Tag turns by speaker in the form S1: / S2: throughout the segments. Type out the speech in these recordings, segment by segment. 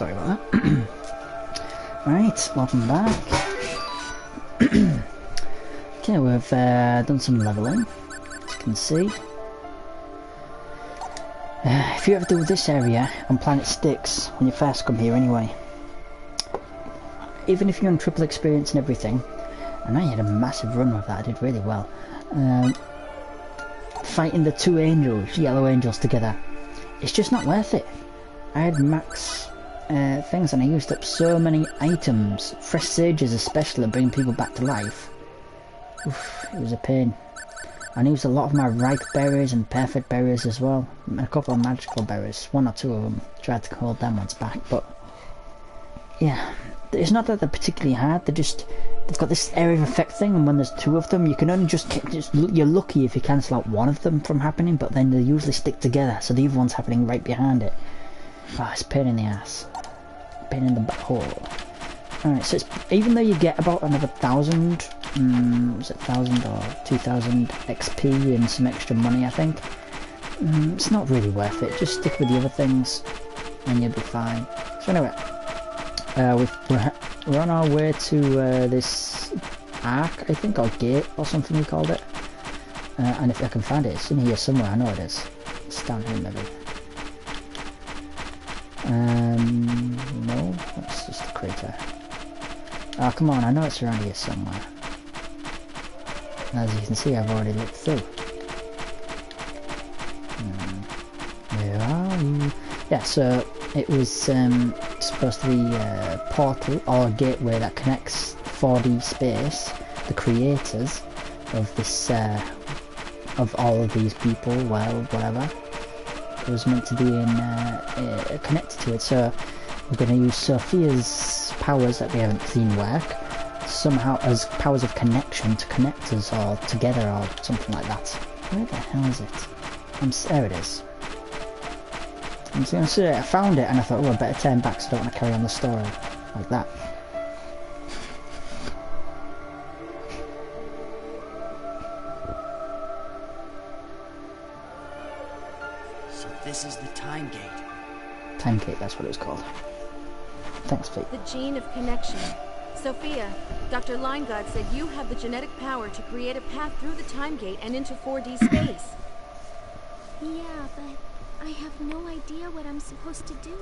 S1: Sorry about that. Right, welcome back. Okay, we've done some leveling, as you can see. If you ever do this area on Planet Styx, when you first come here anyway, even if you're on triple experience and everything, and I had a massive run with that, I did really well, fighting the two angels, yellow angels together, it's just not worth it. I had max things and I used up so many items, fresh sages especially, bringing people back to life. Oof, it was a pain. And I used a lot of my ripe berries and perfect berries as well, and a couple of magical berries, one or two of them. Tried to hold them ones back, but yeah, it's not that they're particularly hard. They've got this area of effect thing, and when there's two of them, you can only just you're lucky if you cancel out one of them from happening, but then they usually stick together, so the other one's happening right behind it. Oh, it's a pain in the ass, pain in the butthole. Alright, so it's, even though you get about another 1,000, was it 1,000 or 2,000 XP and some extra money, I think, it's not really worth it. Just stick with the other things and you'll be fine. So anyway, we're on our way to this arc, I think, or gate or something we called it. And if I can find it, it's in here somewhere. I know it is. It's down here maybe. No, that's just a crater. Oh, come on, I know it's around here somewhere. As you can see, I've already looked through. Where are you? Yeah, so it was supposed to be a portal or a gateway that connects 4D space, the creators of this, of all of these people, well, whatever. It was meant to be connected to it, so we're going to use Sophia's powers that we haven't seen work somehow as powers of connection to connect us all together or something like that. Where the hell is it? There it is. I'm just going to say I found it and I thought, oh, I better turn back so I don't want to carry on the story like that.
S2: So this is the time gate.
S1: Time gate, that's what it was called. Thanks, Pete.
S3: The gene of connection. Sophia, Dr. Leingod said you have the genetic power to create a path through the time gate and into 4D space.
S4: Yeah, but I have no idea what I'm supposed to do.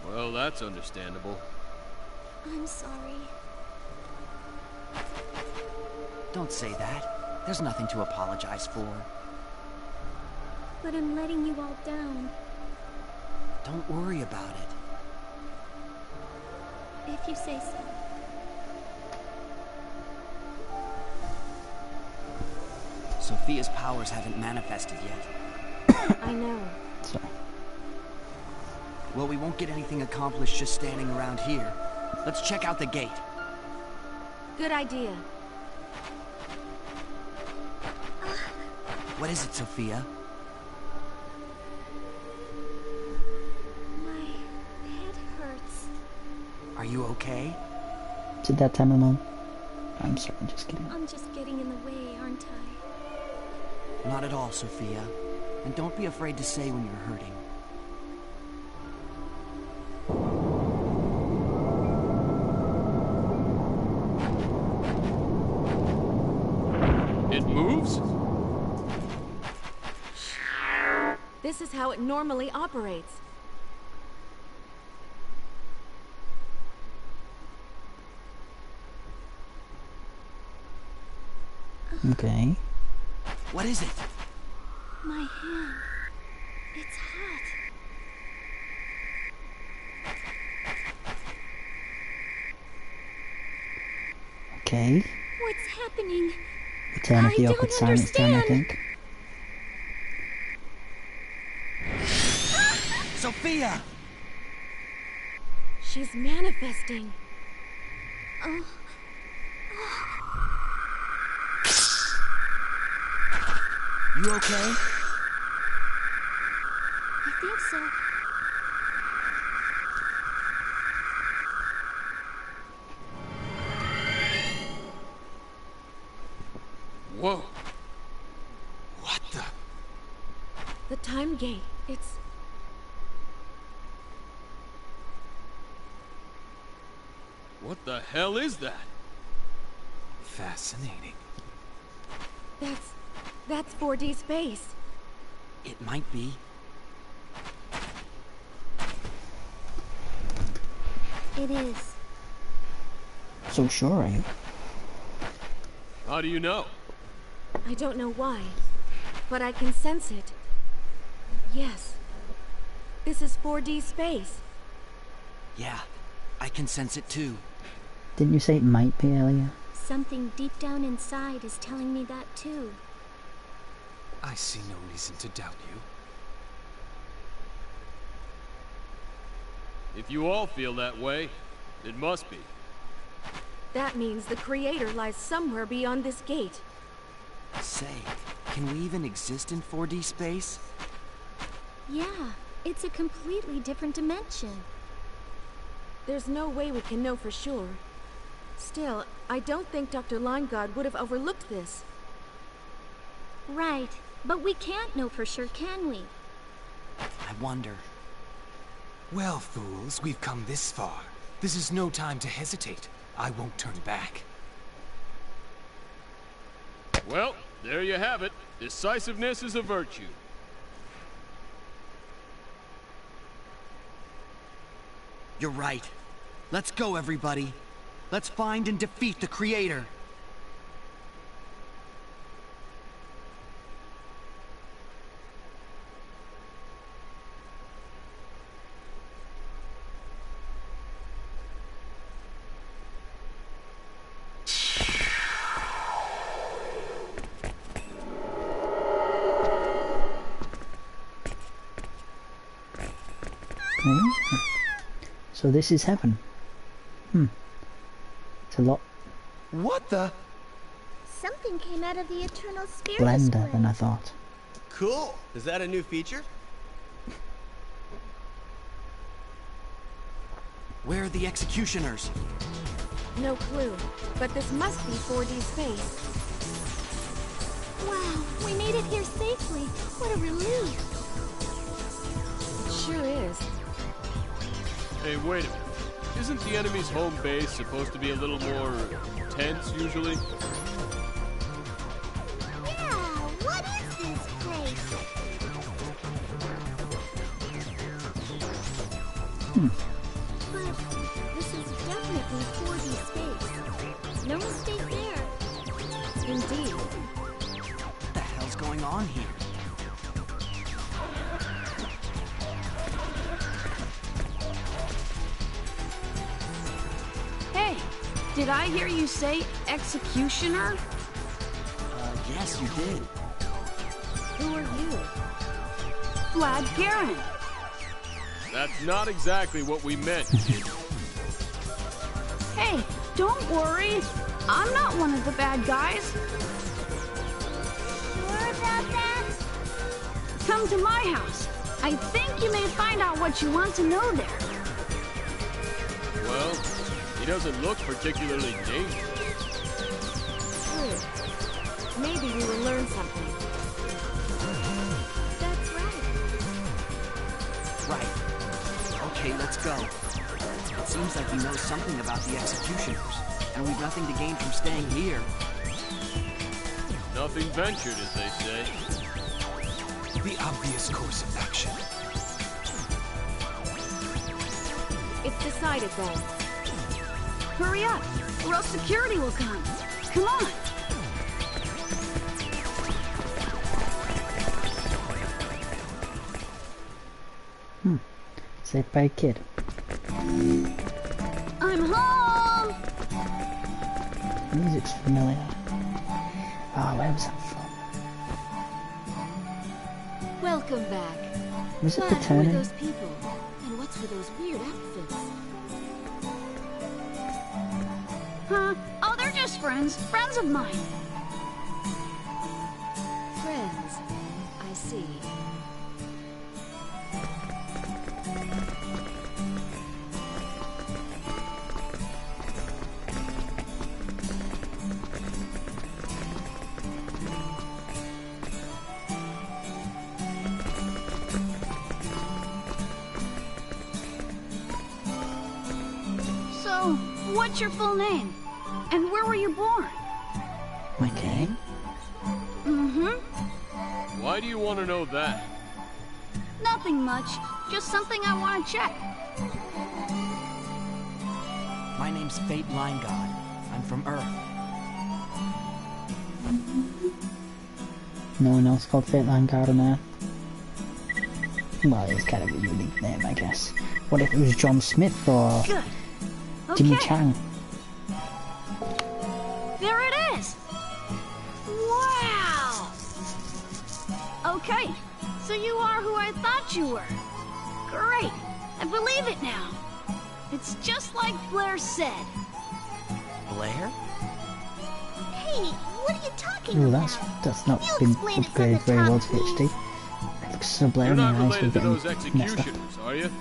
S5: Well, that's understandable.
S4: I'm sorry.
S2: Don't say that. There's nothing to apologize for.
S4: But I'm letting you all down.
S2: Don't worry about it.
S4: If you say so.
S2: Sophia's powers haven't manifested yet.
S3: I know.
S1: Sorry.
S2: Well, we won't get anything accomplished just standing around here. Let's check out the gate.
S3: Good idea.
S2: What is it, Sophia?
S4: My head hurts.
S2: Are you okay?
S1: Is it that time of the month? I'm sorry, I'm just kidding.
S4: I'm just getting in the way, aren't I?
S2: Not at all, Sophia. And don't be afraid to say when you're hurting.
S5: It moves?
S3: This is how it normally operates.
S1: Okay.
S2: What is it?
S4: My hand. It's hot.
S1: Okay.
S4: What's happening?
S1: Return of the
S4: I
S1: awkward
S4: don't
S1: silence down, I
S4: understand.
S1: think.
S2: Sophia!
S3: She's manifesting.
S4: Oh,
S2: You okay?
S4: I think so.
S5: Whoa. What the?
S3: The time gate. It's...
S5: What the hell is that?
S6: Fascinating.
S3: That's 4D space.
S2: It might be.
S4: It is.
S1: So sure are you?
S5: How do you know?
S3: I don't know why, but I can sense it. Yes. This is 4D space.
S2: Yeah, I can sense it too.
S1: Didn't you say it might be earlier?
S4: Something deep down inside is telling me that too.
S6: I see no reason to doubt you.
S5: If you all feel that way, it must be.
S3: That means the Creator lies somewhere beyond this gate.
S2: Say, can we even exist in 4D space?
S4: Yeah, it's a completely different dimension.
S3: There's no way we can know for sure. Still, I don't think Dr. Lineguard would have overlooked this.
S4: Right, but we can't know for sure, can we?
S2: I wonder.
S6: Well, fools, we've come this far. This is no time to hesitate. I won't turn back.
S5: Well, there you have it. Decisiveness is a virtue.
S2: You're right. Let's go, everybody. Let's find and defeat the Creator.
S1: So this is heaven. It's a lot
S7: What the?
S4: Something came out of the Eternal Spirit
S1: blender
S4: display.
S1: than I thought.
S7: Cool. Is that a new feature?
S2: Where are the executioners?
S3: No clue, but this must be 4D space.
S4: Wow, we made it here safely. What a relief.
S3: It sure is.
S5: Hey, wait a minute. Isn't the enemy's home base supposed to be a little more tense usually?
S4: Yeah, what is this place? But this is definitely 4D space. No mistake there.
S3: Indeed.
S2: What the hell's going on here?
S8: Hey, did I hear you say executioner?
S2: Yes, you did.
S3: Who are you?
S8: Vlad Garin.
S5: That's not exactly what we meant, kid.
S8: Hey, don't worry. I'm not one of the bad guys.
S4: Sure about that?
S8: Come to my house. I think you may find out what you want to know there.
S5: Well, he doesn't look particularly dangerous.
S3: True. Maybe we will learn something.
S4: That's right.
S2: Right. Okay, let's go. It seems like he knows something about the executioners, and we've nothing to gain from staying here.
S5: Nothing ventured, as they say.
S6: The obvious course of action.
S3: It's decided then.
S8: Hurry up, or else security will come. Come on.
S1: Saved by a kid.
S8: I'm home.
S1: Music's familiar. Oh, where was that from?
S3: Welcome back.
S1: Was it
S3: Vlad,
S1: the
S3: who are
S1: turning?
S3: those people? And what's with those weird outfits?
S8: Huh? Oh, they're just friends. Friends of mine.
S3: Friends. I see.
S8: So, What's your full name? And where were you born?
S1: My name?
S8: Mm-hmm.
S5: Why do you want to know that?
S8: Nothing much. Just something I want to check.
S2: My name's Fate Lineguard. I'm from Earth.
S1: No one else called Fate Lineguard on there? Well, it's kind of a unique name, I guess. What if it was John Smith or
S8: Good.
S1: Jimmy
S8: Okay.
S1: Chang?
S8: There it is! Wow! Okay, so you are who I thought you were. Great, I believe it now. It's just like Blair said.
S2: Blair?
S4: Hey, what are you talking
S1: Ooh,
S4: about?
S1: that's not
S4: You
S1: been
S4: explain it from
S1: upgraded
S4: the
S1: very well
S4: top,
S1: to HD. It looks so
S5: You're
S1: blaring
S5: not
S1: and eyes are
S5: related to
S1: getting
S5: those
S1: messed up.
S5: executioners, are you?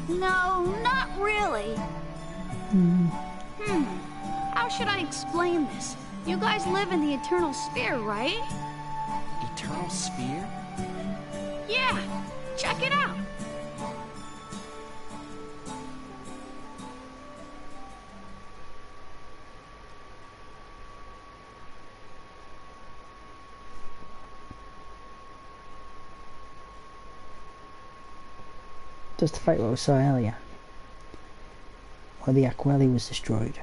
S8: No, not really. How should I explain this? You guys live in the Eternal Sphere, right?
S2: Eternal Sphere?
S8: Yeah, check it out.
S1: Just to fight what we saw earlier, where the Aquelli was destroyed.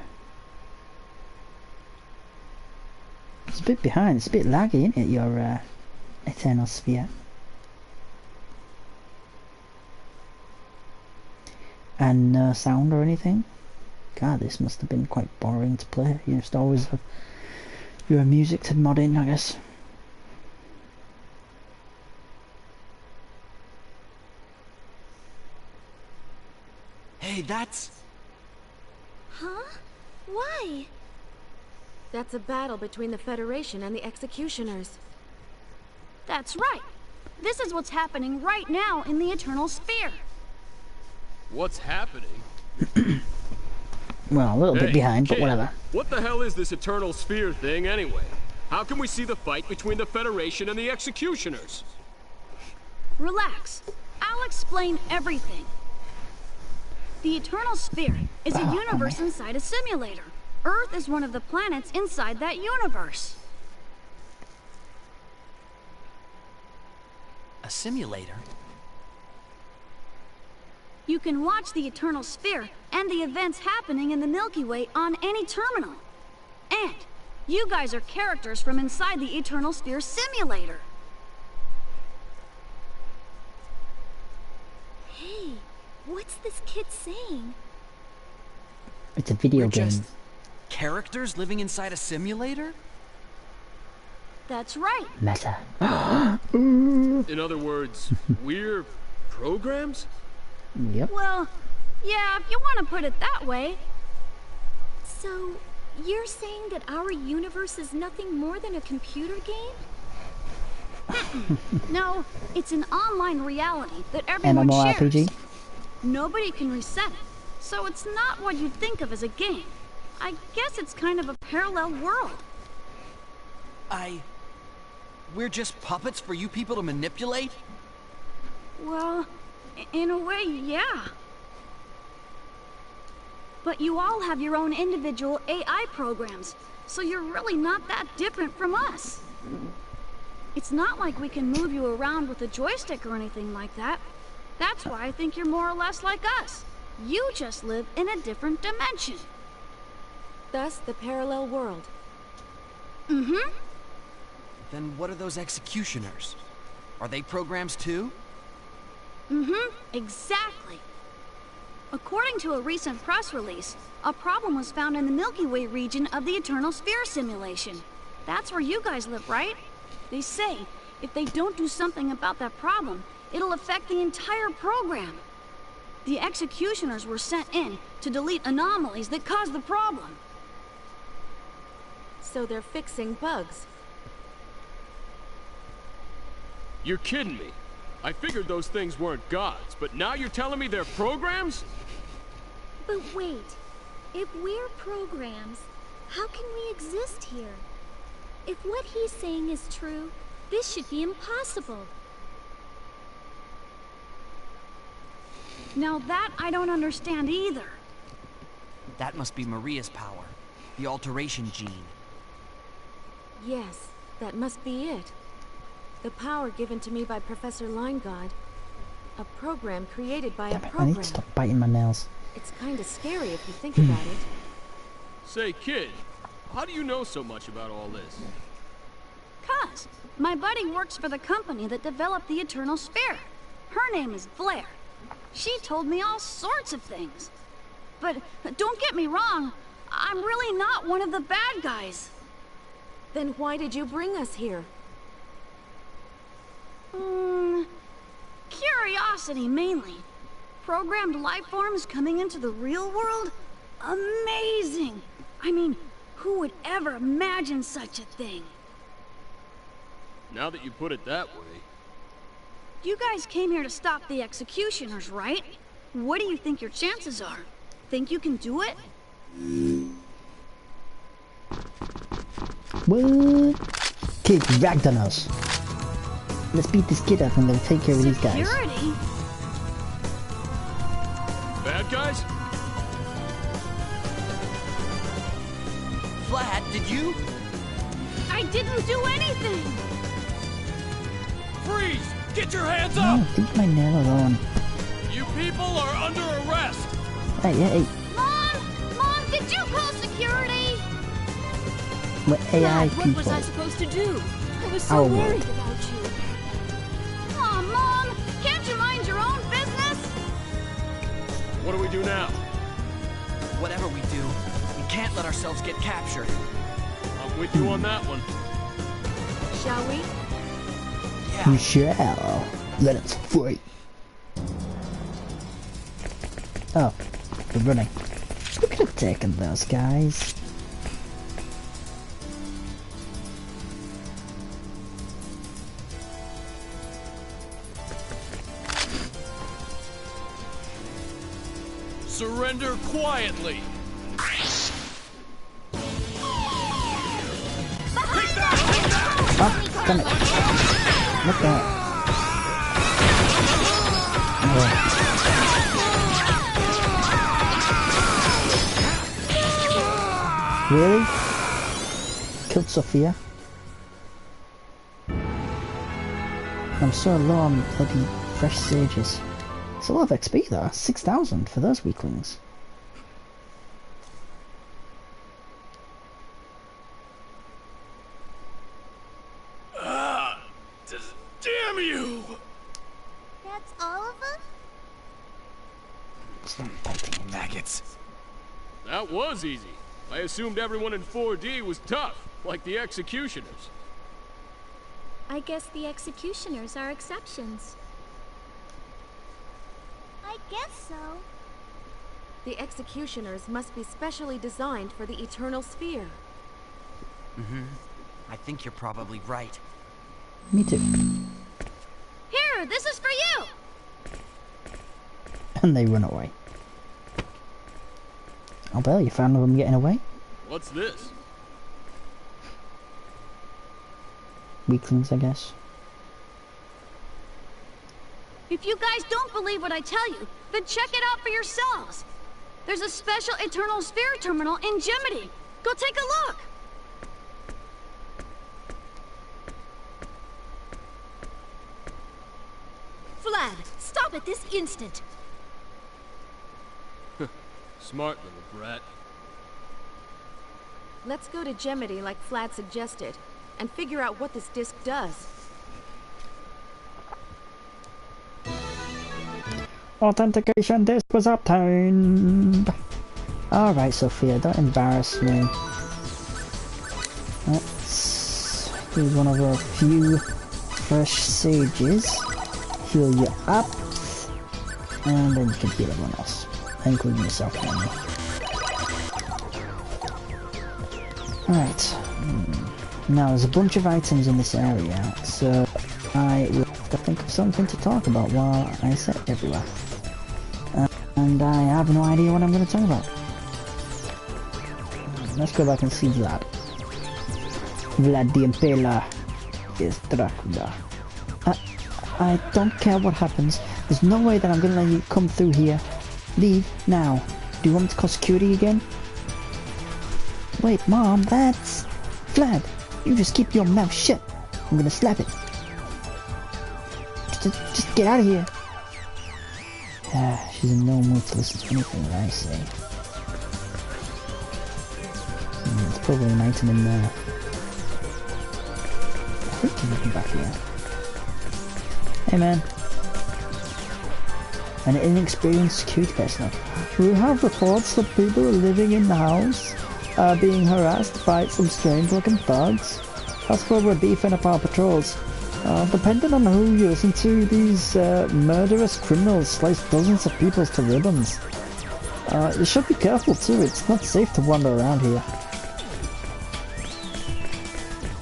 S1: It's a bit behind, it's a bit laggy, isn't it, your Eternal Sphere? And no sound or anything? God, this must have been quite boring to play. You just always have your music to mod in, I guess.
S2: Hey, that's...
S4: Huh? Why?
S3: That's a battle between the Federation and the Executioners.
S8: That's right. This is what's happening right now in the Eternal Sphere.
S5: What's happening?
S1: Well, a little bit
S5: Hey,
S1: behind, but
S5: kid,
S1: whatever.
S5: What the hell is this Eternal Sphere thing, anyway? How can we see the fight between the Federation and the Executioners?
S8: Relax. I'll explain everything. The Eternal Sphere is a universe inside a simulator. Earth is one of the planets inside that universe.
S2: a simulator?
S8: You can watch the Eternal Sphere and the events happening in the Milky Way on any terminal. And you guys are characters from inside the Eternal Sphere simulator.
S4: Hey, what's this kid saying?
S1: It's a video
S2: We're
S1: game.
S2: just characters living inside a simulator?
S8: That's right.
S1: Meta.
S5: In other words, we're programs?
S1: Yep.
S8: Well, yeah, if you want to put it that way.
S4: So, you're saying that our universe is nothing more than a computer game?
S8: No, it's an online reality that everyone shares.
S1: MMORPG?
S8: Nobody can reset it, so it's not what you'd think of as a game. I guess it's kind of a parallel world.
S2: We're just puppets for you people to manipulate?
S8: Well, in a way, yeah. But you all have your own individual AI programs, so you're really not that different from us. It's not like we can move you around with a joystick or anything like that. That's why I think you're more or less like us. You just live in a different dimension.
S3: Thus, the parallel world.
S8: Mm-hmm.
S2: Then what are those executioners? Are they programs too?
S8: Mm-hmm, exactly. According to a recent press release, a problem was found in the Milky Way region of the Eternal Sphere simulation. That's where you guys live, right? They say if they don't do something about that problem, it'll affect the entire program. The executioners were sent in to delete anomalies that caused the problem.
S3: So they're fixing bugs.
S5: You're kidding me. I figured those things weren't gods, but now you're telling me they're programs?
S4: But wait, if we're programs, how can we exist here? If what he's saying is true, this should be impossible.
S8: Now that I don't understand either.
S2: That must be Maria's power. The alteration gene.
S3: Yes, that must be it. The power given to me by Professor Lineguard. A program created by a
S1: Damn it, I need
S3: program.
S1: to stop biting my nails.
S3: It's kind of scary if you think about it.
S5: Say, kid, how do you know so much about all this?
S8: 'Cause my buddy works for the company that developed the Eternal Sphere. Her name is Blair. She told me all sorts of things. But don't get me wrong, I'm really not one of the bad guys.
S3: Then why did you bring us here?
S8: Curiosity mainly. Programmed life forms coming into the real world? Amazing! I mean, who would ever imagine such a thing?
S5: Now that you put it that way.
S8: You guys came here to stop the executioners, right? What do you think your chances are? Think you can do it?
S1: What? Kid ragged on us. Let's beat this kid up and then take care of these guys.
S8: Security?
S5: Bad guys?
S2: Vlad, did you?
S8: I didn't do anything!
S5: Freeze! Get your hands
S1: No,
S5: up!
S1: leave my nail alone.
S5: You people are under arrest!
S1: Hey, hey,
S8: Mom! Mom, did you call security?
S1: we're AI
S3: Dad, what was I
S1: people.
S3: supposed to do? I was so
S1: Our
S3: worried
S1: world.
S3: about you.
S8: Aw, Mom! Can't you mind your own business?
S5: What do we do now?
S2: Whatever we do, we can't let ourselves get captured.
S5: I'm with you on that one.
S3: Shall we?
S1: We shall. Let us fight. Oh, we're running. We could have taken those guys.
S5: Surrender quietly!
S1: Oh, damn it. What the heck? Oh. Really? Killed Sophia? I'm so low on bloody fresh sages. It's a lot of XP though, 6,000 for those weaklings.
S5: Damn you!
S4: That's all of them?
S6: Stop biting, maggots.
S5: That was easy. I assumed everyone in 4D was tough, like the executioners.
S4: I guess the executioners are exceptions. I guess so.
S3: The executioners must be specially designed for the Eternal Sphere.
S2: I think you're probably right.
S1: Me too.
S8: Here, this is for you!
S1: And they run away. Oh well, you found them getting away?
S5: What's this?
S1: Weaklings, I guess.
S8: If you guys don't believe what I tell you, then check it out for yourselves. There's a special Eternal Sphere terminal in Gemini. Go take a look.
S4: Vlad, stop it this instant!
S5: Smart little brat.
S3: Let's go to Gemini like Vlad suggested, and figure out what this disc does.
S1: Authentication disc was obtained. Alright, Sophia, don't embarrass me. Let's use one of our few fresh sages. Heal you up. And then you can heal everyone else, including yourself, mainly. Alright. Now, there's a bunch of items in this area, so I will have to think of something to talk about while I set everywhere. And I have no idea what I'm going to talk about. Let's go back and see Vlad. Vlad the Impaler is Dracula. I don't care what happens. There's no way that I'm gonna let you come through here. Leave now. Do you want me to call security again? Wait, Mom, that's... Vlad, you just keep your mouth shut. I'm gonna slap it. Just get out of here. She's in no mood to listen to anything that I say. There's probably an item in there. I think you can back here. Hey man. An inexperienced security personnel. We have reports that people living in the house are being harassed by some strange looking thugs. That's why we're beefing up our patrols. Depending on who you listen to, these murderous criminals slice dozens of people to ribbons. You should be careful too, it's not safe to wander around here.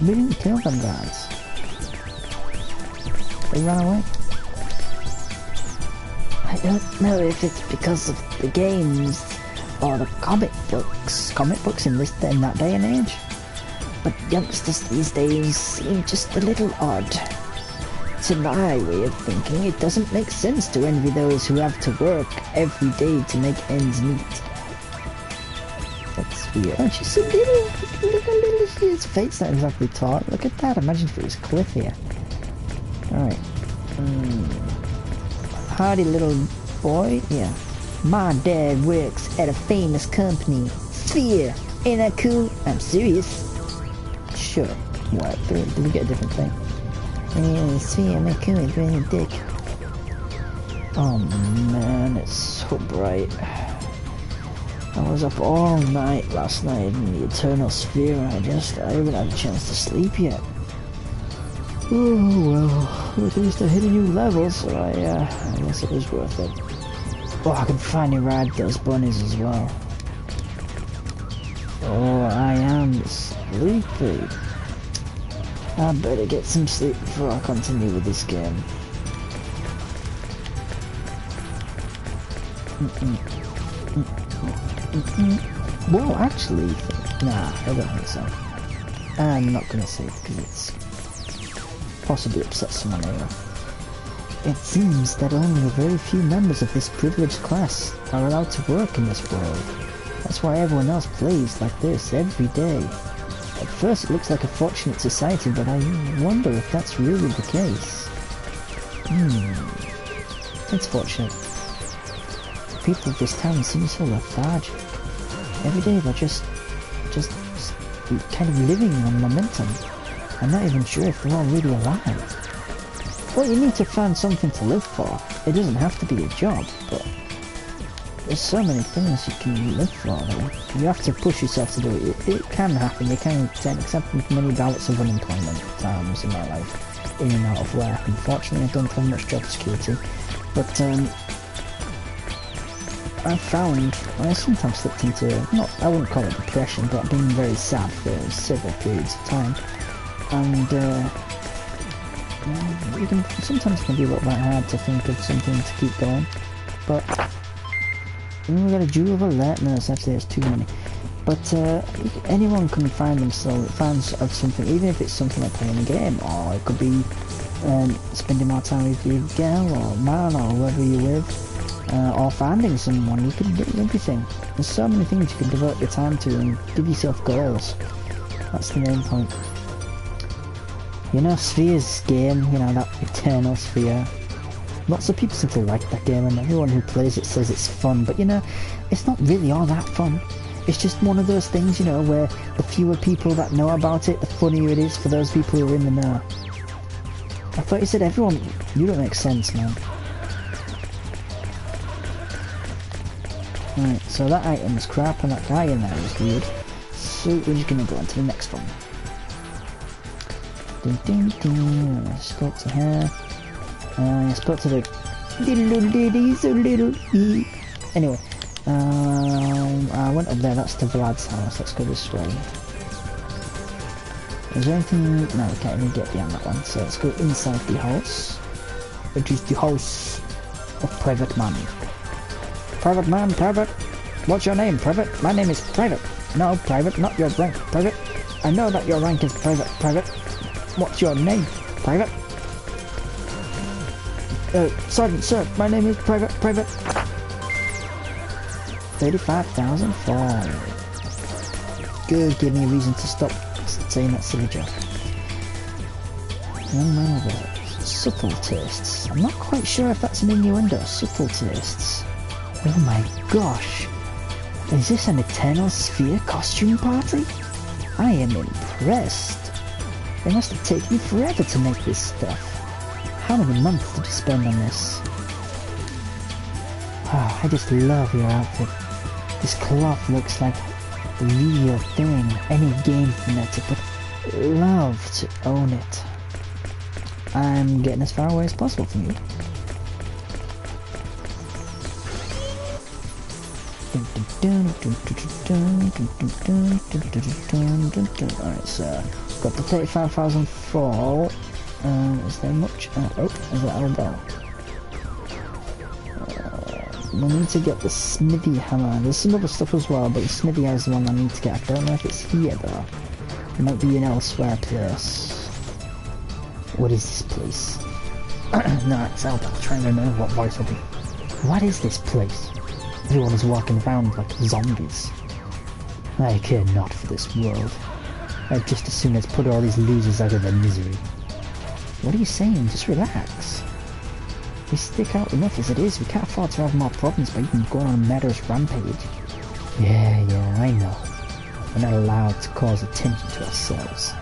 S1: We didn't kill them guys. They ran away. I don't know if it's because of the games or the comic books in that day and age, but youngsters these days seem just a little odd. To my way of thinking, it doesn't make sense to envy those who have to work every day to make ends meet. That's weird. Oh, she's so little. His fate's not exactly taut. Look at that. Imagine if it was Cliff here. Alright. Howdy, little boy. Yeah. My dad works at a famous company. Sphere. Ain't that cool? I'm serious. Sure. What? Did we get a different thing? Yeah, Sphere, I'm not cool. Granny Dick. Oh man, it's so bright. I was up all night last night in the Eternal Sphere. I haven't had a chance to sleep yet. Oh well, at least I hit a new level, so I guess it was worth it. Oh, I can finally ride those bunnies as well. Oh, I am sleepy. I better get some sleep before I continue with this game. Well, actually, nah, I don't think so. I'm not gonna say it because it's possibly upset someone here. It seems that only a very few members of this privileged class are allowed to work in this world. That's why everyone else plays like this every day. At first it looks like a fortunate society, but I wonder if that's really the case. It's fortunate. The people of this town seem so lethargic. Every day they're just kind of living on momentum. I'm not even sure if they're all really alive. Well, you need to find something to live for. It doesn't have to be a job, but there's so many things you can live for. You have to push yourself to do it. It can happen. You can accept many bouts of unemployment times in my life, in and out of work. Unfortunately, I don't have much job security, but I found I sometimes slipped into, I wouldn't call it depression, but being very sad for several periods of time. And sometimes it can be a little bit hard to think of something to keep going. But we got a jewel of alertness. Actually, there's too many. But anyone can find themselves fans of something, even if it's something like playing a game, or it could be spending more time with your girl or man or whoever you're with, or finding someone. You can do everything. There's so many things you can devote your time to and give yourself goals. That's the main point. You know, Sphere's game, you know, that Eternal Sphere. Lots of people seem to like that game, and everyone who plays it says it's fun, but you know, it's not really all that fun. It's just one of those things, you know, where the fewer people that know about it, the funnier it is for those people who are in the know. I thought you said everyone. You don't make sense, man. Right, so that item's crap, and that guy in there is weird. So we're just gonna go on to the next one. Ding ding ding. I spoke to her. I spoke to the little lady, so little. Anyway, I went up there. That's to Vlad's house. Let's go this way. Is there anything? No, we can't even get beyond that one. So let's go inside the house, which is the house of Private Man. Private Man, Private. What's your name, Private? My name is Private. No, Private, not your rank, Private. I know that your rank is private. Private? What's your name? Private? Sergeant, sir, my name is Private. Private. 35,004. Good, give me a reason to stop saying that silly joke. Young man over there. Subtle tastes. I'm not quite sure if that's an innuendo. Subtle tastes. Oh my gosh. Is this an Eternal Sphere costume party? I am impressed. It must have taken you forever to make this stuff. How many months did you spend on this? Oh, I just love your outfit. This cloth looks like the real thing. Any game fanatic would love to own it. I'm getting as far away as possible from you. Alright, so got the 35,004. Is there much? Oh, is that Albel? We need to get the Smithy Hammer. There's some other stuff as well, but the Smithy Hammer is the one I need to get. I don't know if it's here though. It might be an elsewhere place. What is this place? No, it's Albel. Trying to remember what voice will be. What is this place? Everyone is walking around like zombies. I care not for this world. I'd just as soon as put all these losers out of their misery. What are you saying? Just relax. We stick out enough as it is. We can't afford to have more problems by even going on a murderous rampage. Yeah, I know. We're not allowed to cause attention to ourselves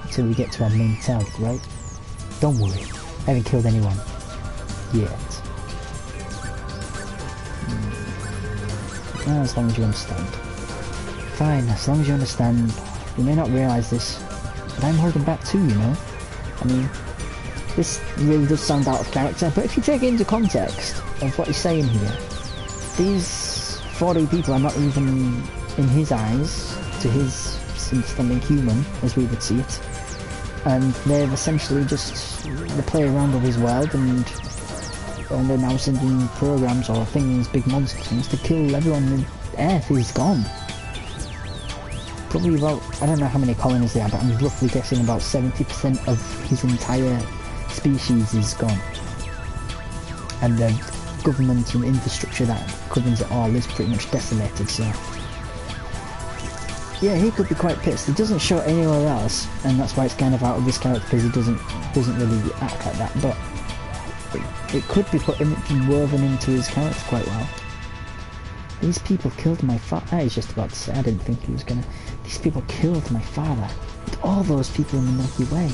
S1: until we get to our main target, right? Don't worry. I haven't killed anyone. Yet. As long as you understand. Fine, as long as you understand. You may not realise this, but I'm holding back too, you know? I mean, this really does sound out of character, but if you take it into context of what he's saying here, these 40 people are not even, in his eyes, to his understanding human, as we would see it. And they've essentially just, they play around with his world and they're now sending programs or things, big monster things, to kill everyone on Earth who's gone. Probably about, I don't know how many colonies there are, but I'm roughly guessing about 70% of his entire species is gone. And the government and infrastructure that governs it all is pretty much desolated, so... Yeah, he could be quite pissed. He doesn't show it anywhere else, and that's why it's kind of out of his character, because he doesn't really act like that, but... It could be woven into his character quite well. These people killed my father. I was just about to say, I didn't think he was gonna. These people killed my father. And all those people in the Milky Way.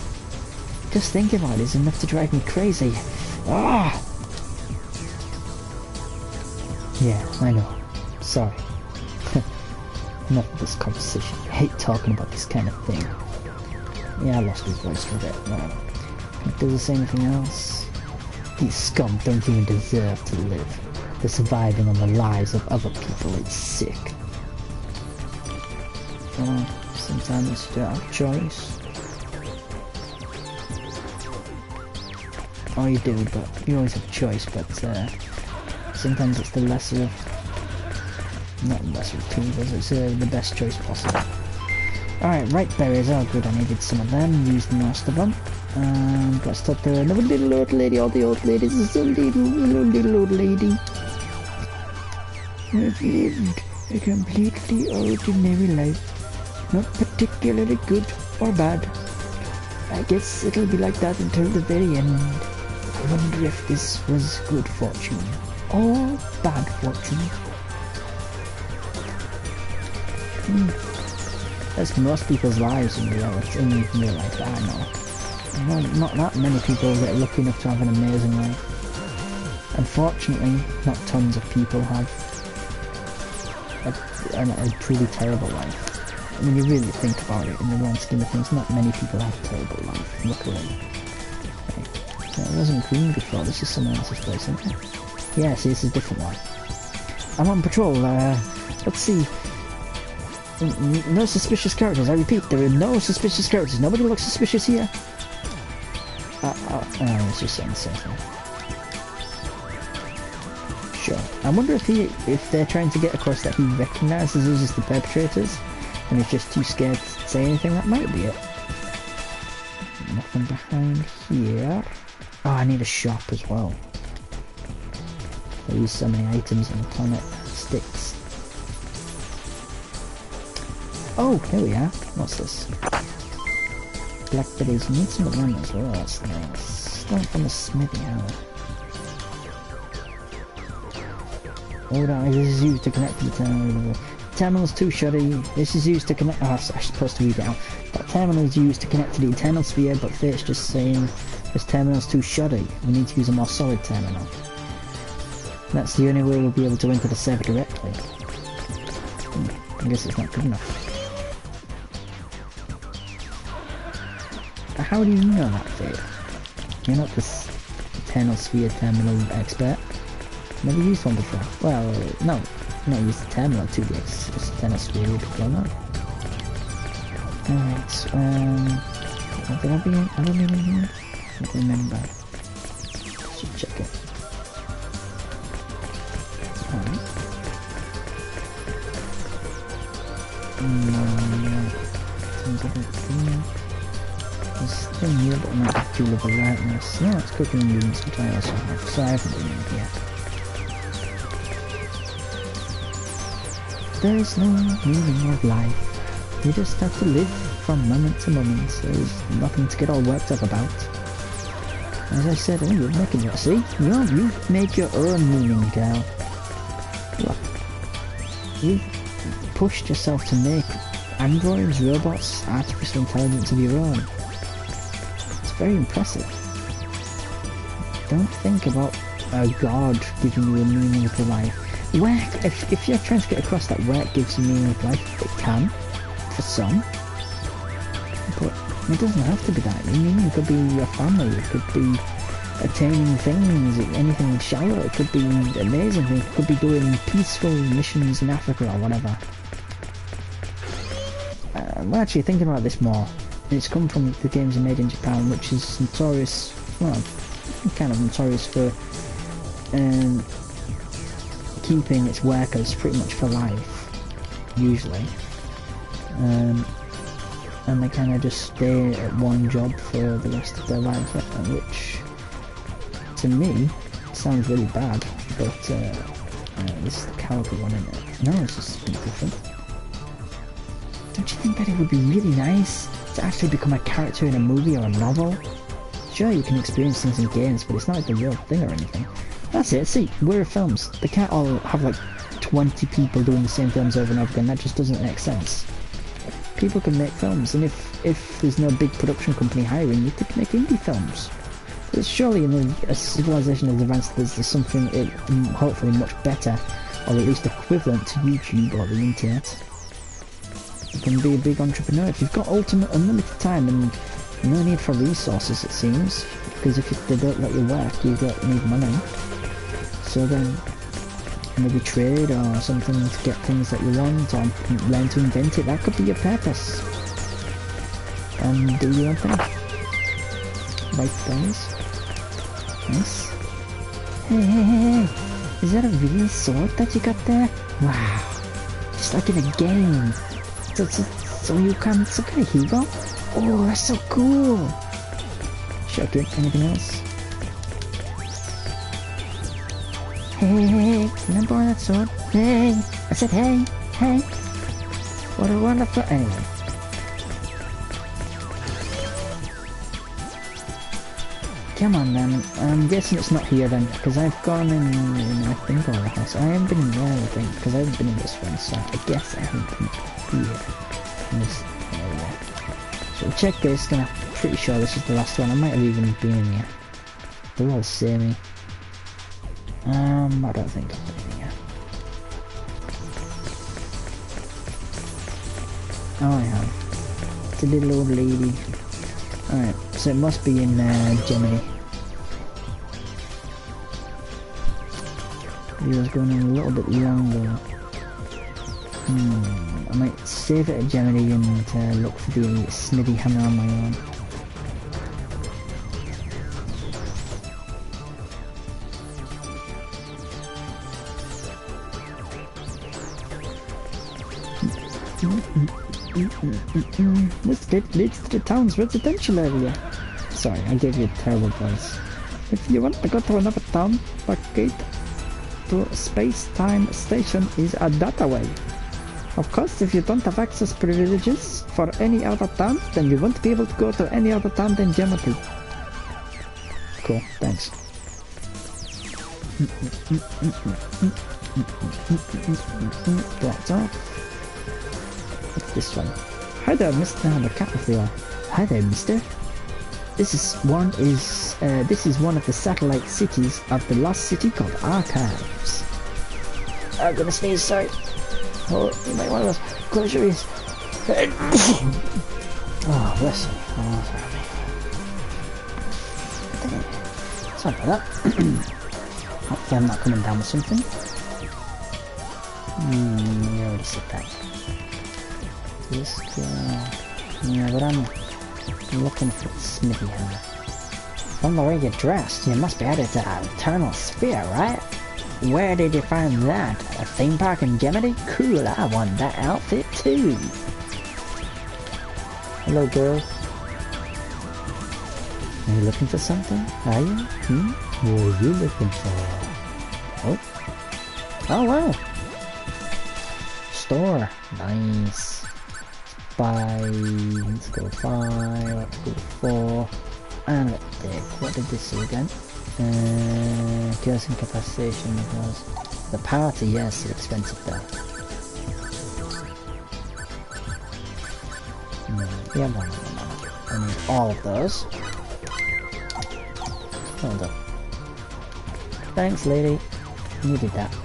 S1: Just thinking about it is enough to drive me crazy. Ah! Yeah, I know. Sorry. Enough of this conversation. I hate talking about this kind of thing. Yeah, I lost his voice for a bit. No. Does it say anything else? These scum don't even deserve to live. They're surviving on the lives of other people. It's sick. Sometimes you don't have a choice. Or you do, but you always have a choice, but sometimes it's the lesser of... Not the lesser of two evils, it's the best choice possible. Alright, right berries. Oh good, I needed some of them, used most of them. And let's talk to another little old lady. All the old ladies is a little old lady. I've lived a completely ordinary life. Not particularly good or bad. I guess it'll be like that until the very end. I wonder if this was good fortune or bad fortune. That's most people's lives in real life, I know. Not that many people get lucky enough to have an amazing life. Unfortunately, not tons of people have a truly terrible life. When you really think about it, in the grand scheme of things, not many people have a terrible life, luckily. Okay. So it wasn't green before, this is someone else's place, isn't it? Yeah, see, this is a different one. I'm on patrol, let's see. No suspicious characters, I repeat, there are no suspicious characters. Nobody looks suspicious here. I was just saying the same thing. Sure. I wonder if they're trying to get across that he recognises us as the perpetrators. and he's just too scared to say anything, that might be it. Nothing behind here. Oh, I need a shop as well. I use so many items on the planet. Sticks. Oh, here we are. What's this? Blackberries. Need some of them as well. That's nice. Start from the smithy, huh? Hold on, this is used to connect to the terminal. Terminal's too shoddy. This is used to connect. Oh, I'm supposed to read it out. That terminal is used to connect to the Eternal Sphere, but Fate's just saying this terminal's too shoddy. We need to use a more solid terminal. That's the only way we'll be able to enter the server directly. I guess it's not good enough. How do you know that, Fate? You're not this Eternal Sphere terminal expert. Never used one before. Well, no. Not used the terminal 2DX. Just Eternal Sphere before now. Alright, did I be in here? I don't remember. Should check it. Alright. There's still new, but not a few level lightness. No, it's cooking ingredients, which I also have, so I haven't been in yet. There's no meaning of life. You just have to live from moment to moment. There's nothing to get all worked up about. As I said, oh, you're making it. See? You make your own meaning, girl. Look. You pushed yourself to make androids, robots, artificial intelligence of your own. It's very impressive. Don't think about a god giving you a meaning to life. Work, if you're trying to get across that work gives you meaning of life, it can, for some. But it doesn't have to be that. Meaning could be your family, it could be attaining things, anything shallow, it could be amazing, it could be doing peaceful missions in Africa or whatever. I'm actually thinking about this more. It's come from the games made in Japan, which is notorious, well, kind of notorious for keeping its workers pretty much for life, usually. And they kind of just stay at one job for the rest of their life, which, to me, sounds really bad, but this is the cowardly one, isn't it? No, it's just something different. Don't you think that it would be really nice to actually become a character in a movie or a novel? Sure, you can experience things in games, but it's not like the real thing or anything. That's it, see, we're films. They can't all have like 20 people doing the same films over and over again, that just doesn't make sense. People can make films, and if there's no big production company hiring, you could make indie films. But surely in a civilization as advanced there's something hopefully much better, or at least equivalent to YouTube or the internet. You can be a big entrepreneur if you've got ultimate unlimited time and no need for resources, it seems, because if they don't let you work, you don't need money. So then, maybe trade or something to get things that you want, or learn to invent it. That could be your purpose. And do your own thing. Like things. Nice. Hey. Is that a real sword that you got there? Wow. Just like in a game. So you can... Some kind of hero? Oh, that's so cool. Shocking. Anything else? Hey, can I borrow that sword? Hey, I said hey. What a wonderful... Anyway. Come on then, I'm guessing it's not here then, because I've gone in I think, all the house. I haven't been in there, I think, because I haven't been in this one, so I guess I haven't been here. In this area. So we'll check this, and I'm pretty sure this is the last one. I might have even been in here. They're all samey. I don't think I've been in here. Oh, I have. It's a little old lady. Alright, so it must be in Gemini. Video's going on a little bit longer. I might save it at Gemini and look for the Smithy hammer on my own. This gate leads to the town's residential area. Sorry, I gave you a terrible voice. If you want to go to another town, the gate to Space-Time Station is that way. Of course, if you don't have access privileges for any other town, then you won't be able to go to any other town than Geometry. Cool, thanks. That's all. What's this one? Hi there, Mr. The cat of the Hi there, Mister. This is one of the satellite cities of the lost city called Archives. I'm gonna sneeze, sorry. Oh, you might want to close your ears. Oh, bless you. Oh, sorry about that. Hopefully I'm not coming down with something. You already said that. Just, yeah, but I'm looking for the smithy hammer. From the way you're dressed, you must be headed to the Eternal Sphere, right? Where did you find that? A theme park in Gemini? Cool, I want that outfit too. Hello, girl. Are you looking for something? Are you? What are you looking for? Oh. Oh, wow. Store. Nice. Buy. Let's go 5. Let's go 4. And let's take. What did this do again? Chaos incapacitation because the party, yes, it's expensive though. Yeah, no. I need all of those. Hold up. Thanks, lady. You did that.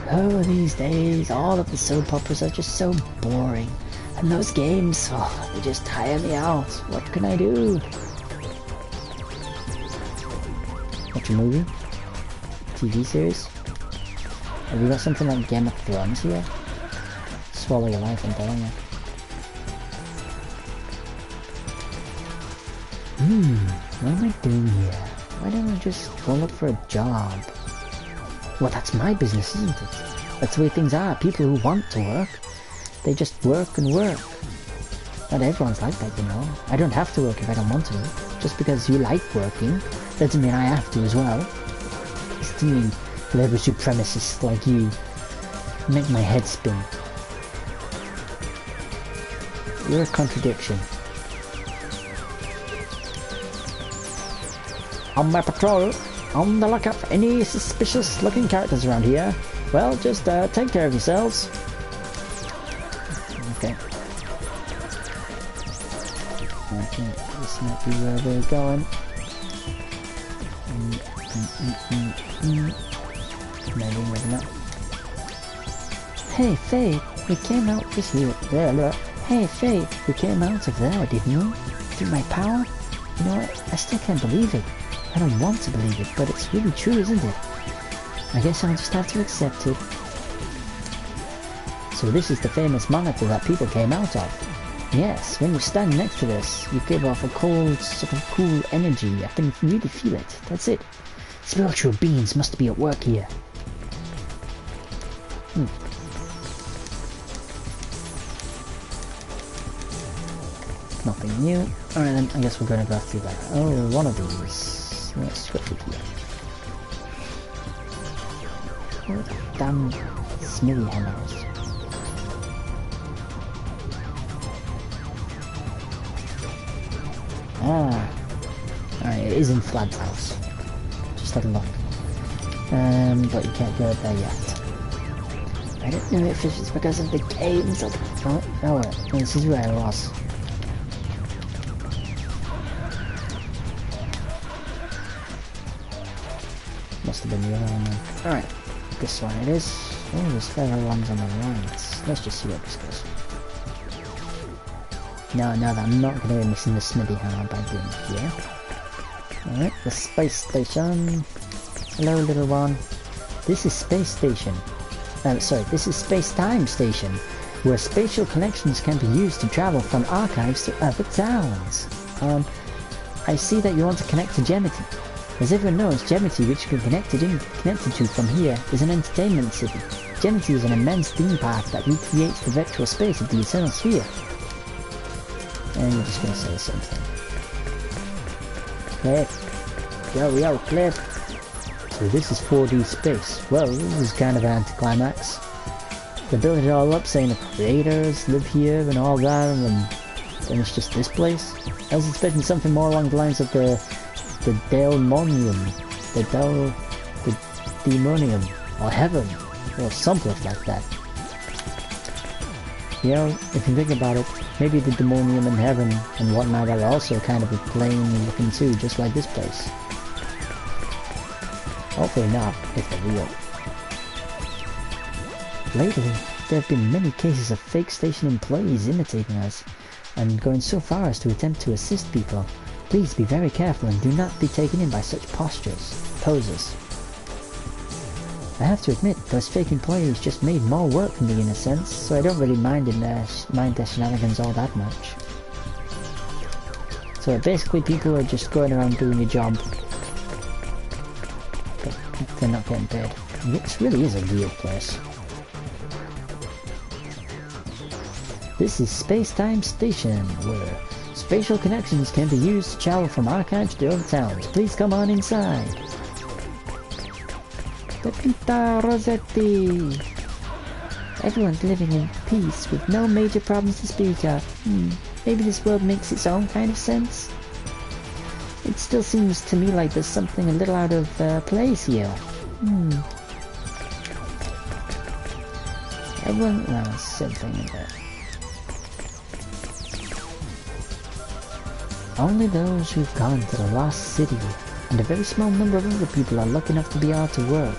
S1: Oh, these days, all of the soap operas are just so boring. And those games, oh, they just tire me out. What can I do? Watch a movie? TV series? Have you got something like Game of Thrones here? Swallow your life, I'm telling you. What am I doing here? Why don't I just go look for a job? Well, that's my business, isn't it? That's the way things are. People who want to work, they just work and work. Not everyone's like that, you know. I don't have to work if I don't want to. Just because you like working doesn't mean I have to as well. Stealing labor supremacists like you make my head spin. You're a contradiction. On my patrol, on the lookout for any suspicious looking characters around here. Well, just take care of yourselves. Okay. I think this might be where we're going. Maybe not. Hey, Faye, we came out this year. Hey, Faye, we came out of there, didn't you? Through my power? You know what? I still can't believe it. I don't want to believe it, but it's really true, isn't it? I guess I'll just have to accept it. So this is the famous monitor that people came out of. Yes, when you stand next to this, you give off a cold, sort of cool energy. I can really feel it. That's it. Spiritual beings must be at work here. Nothing new. Alright then, I guess we're gonna go through that. Oh, one of these. Let's go through here. What the damn smithy hammers. Ah. Alright, it is in Flad's house. Just had a look. But you can't go there yet. I don't know if it's because of the games or the... Oh wait, this is where I was. Must have been the other one then. Alright, this one it is. Oh, there's several ones on the right. Let's just see what this goes. No, I'm not going to be missing the smithy hammer by doing it here. Alright, the space station. Hello, little one. This is Space Station. This is Space-Time Station, where spatial connections can be used to travel from archives to other towns. I see that you want to connect to Geometry. As everyone knows, Geometry, which you can connect to from here, is an entertainment city. Gemity is an immense theme park that recreates the virtual space of the Eternal Sphere. And you're just gonna say something. Cliff. Yo, Cliff. So this is 4D space. Well, this is kind of an anticlimax. They built it all up saying the creators live here and all that, and then it's just this place. I was expecting something more along the lines of the Daemonium, the Demonium, or Heaven, or something like that. You know, if you think about it, maybe the Demonium and Heaven and whatnot are also kind of a plain looking too, just like this place. Hopefully not, if they're real. Lately, there have been many cases of fake station employees imitating us, and going so far as to attempt to assist people. Please be very careful and do not be taken in by such poses. I have to admit, those fake employees just made more work for me in a sense, so I don't really mind their shenanigans all that much. So basically people are just going around doing a job, but they're not getting paid. This really is a real place. This is Space-Time Station, where spatial connections can be used to travel from archives to other towns. Please come on inside. Pepita Rossetti. Everyone's living in peace with no major problems to speak of. Maybe this world makes its own kind of sense? It still seems to me like there's something a little out of place here. Everyone... no, same thing in there. Only those who've gone to the lost city, and a very small number of other people are lucky enough to be able to work.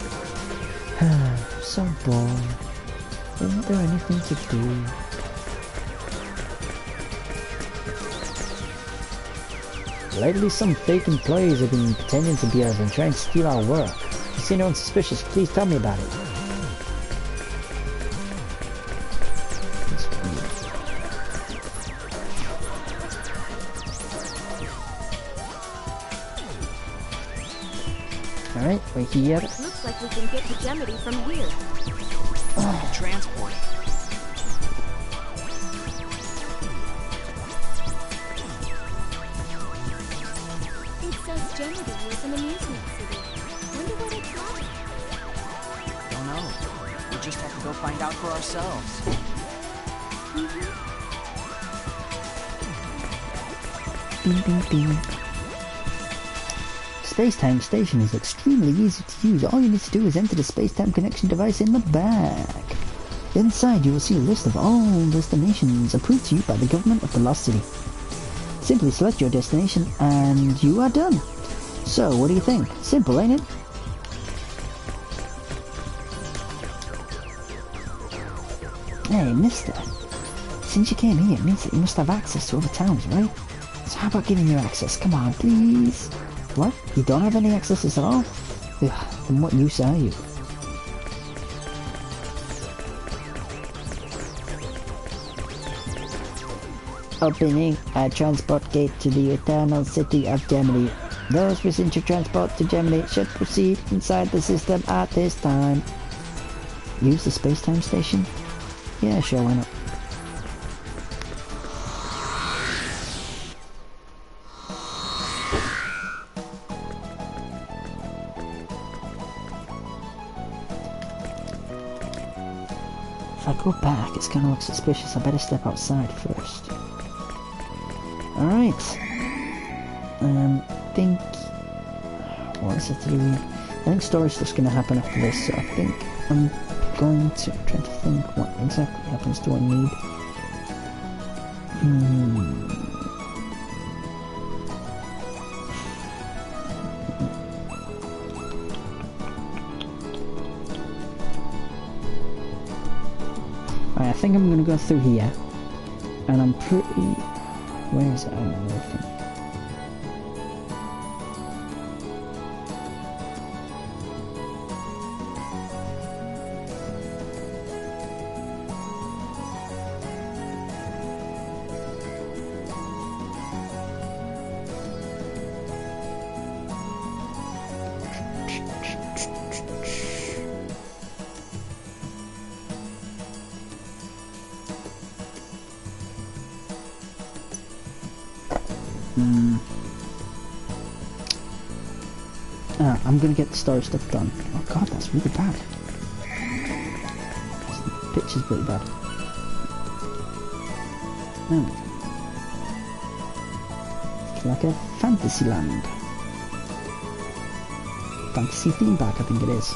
S1: So bored. Isn't there anything to do? Lately some fake employees have been pretending to be us and trying to steal our work. If you see anyone suspicious, please tell me about it. Alright, we're here.
S3: Looks like we can get to Gemity from here.
S2: Transport.
S4: It says Gemity is an amusement city. Wonder what it's like.
S2: Don't know. We'll just have to go find out for ourselves.
S1: Ding ding ding. Space-Time Station is extremely easy to use. All you need to do is enter the Space-Time connection device in the back. Inside you will see a list of all destinations approved to you by the government of the Lost City. Simply select your destination and you are done. So what do you think? Simple, ain't it? Hey mister, since you came here it means that you must have access to other towns, right? So how about giving you access? Come on, please. What? You don't have any accesses at all? Ugh, then what use are you? Opening a transport gate to the eternal city of Gemity. Those wishing to transport to Gemity should proceed inside the system at this time. Use the Space-Time Station? Yeah, sure, why not? If I go back, it's gonna look suspicious. I better step outside first. Alright. Think... what is it to do? I think story's just gonna happen after this, so I think I'm going to try to think what exactly happens do I need. Alright, I think I'm gonna go through here. And I'm pretty... where is it? I don't know where I think. I'm gonna get the story stuff done. Oh god, that's really bad. The picture's really bad. No. It's like a fantasy land. Fantasy theme park, I think it is.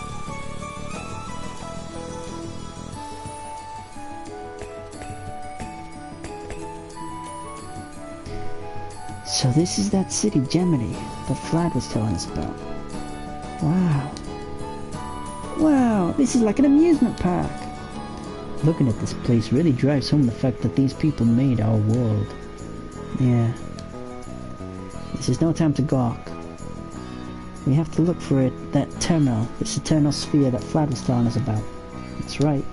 S1: So this is that city, Gemini, that Vlad was telling us about. Wow. Wow, this is like an amusement park. Looking at this place really drives home the fact that these people made our world. Yeah. This is no time to gawk. We have to look for it, that terminal, this eternal sphere that Vlad was telling us about. That's right.